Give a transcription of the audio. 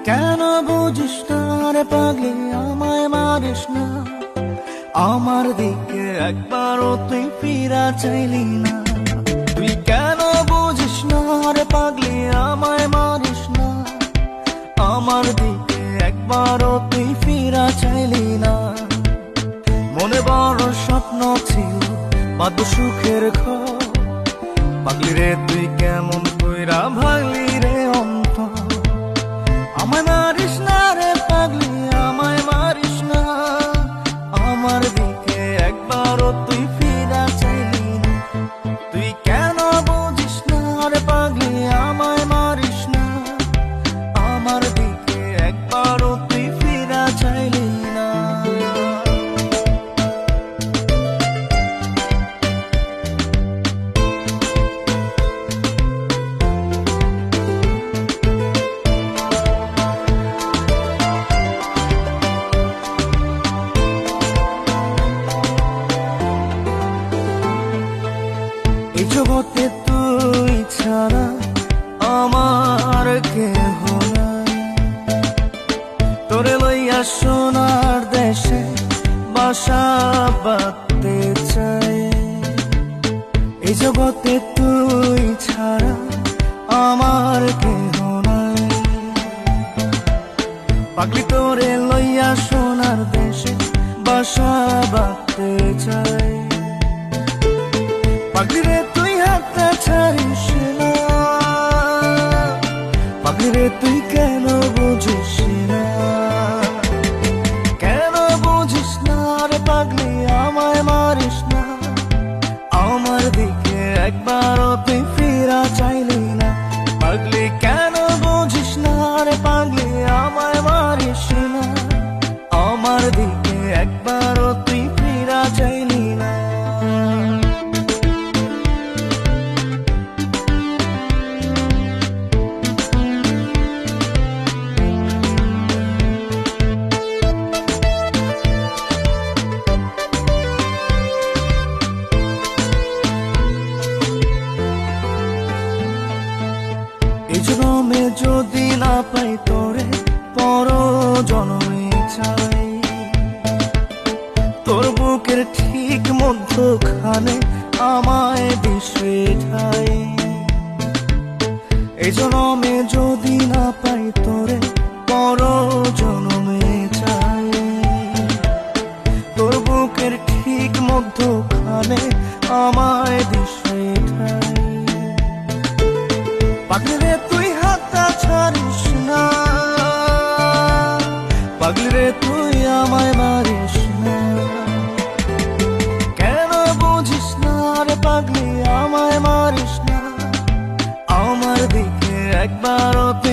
কেন বুঝিস না রে পাগলি, আমায় মারিস না। আমার দিকে একবারও তুই ফিরা চাইলি না। তুই কেন বুঝিস না রে পাগলি, আমায় মারিস না। আমার দিকে একবারও তুই ফিরা চাইলি না। মনে বড় স্বপ্ন ছিল বাদ সুখের ঘর। পাগলি রে তুই কেমন কইরা ভাগলি রে অন্তর। আমায় মারিস না রে পাগলি, আমায় মারিস না। আমার দিকে একবারও তুই ফিরা চাইলি না। তুই কেন বুঝিস না রে পাগলি, আমায় মারিস না। আমার দিকে একবারও তুই ফিরা চাইলি না। এই জগতে তুই ছাড়া আমার কেহ নাই। তোরে লইয়া সোনার দেশে বাসা বাঁধতে চাই। এই জগতে তুই ছাড়া আমার কেহ নাই। পাগলি তোরে লইয়া সোনার দেশে বাসা বাঁধতে চাই। পাগলি রে তুই হাতটা ছাড়িস না। পাগলি রে তুই কেন বুঝিস না। কেন বুঝিস না রে পাগলি, আমায় মারিস না। আমার দিকে একবারও তুই ফিরা চাইলি না। পাগলি কেন বুঝিস না রে পাগলি, আমায় মারিস না। আমার দিকে একবারও তুই ফিরা চাইলি না। এই জন্মে যদি না পাই তোরে, পর জন্মে চাই। তোর বুকের ঠিক মধ্যখানে আমায় দিশে ঠাই। এই জন্মে যদি না পাই তোরে, পর জন্মে চাই। তোর বুকের ঠিক মধ্যখানে আমায় দিশে ঠাই। পাগলি রে তুই হাতটা ছাড়িস না। পাগলি রে তুই আমায় মারিস না। কেন বুঝিস না রে পাগলি, আমায় মারিস না। আমার দিকে একবারও তুই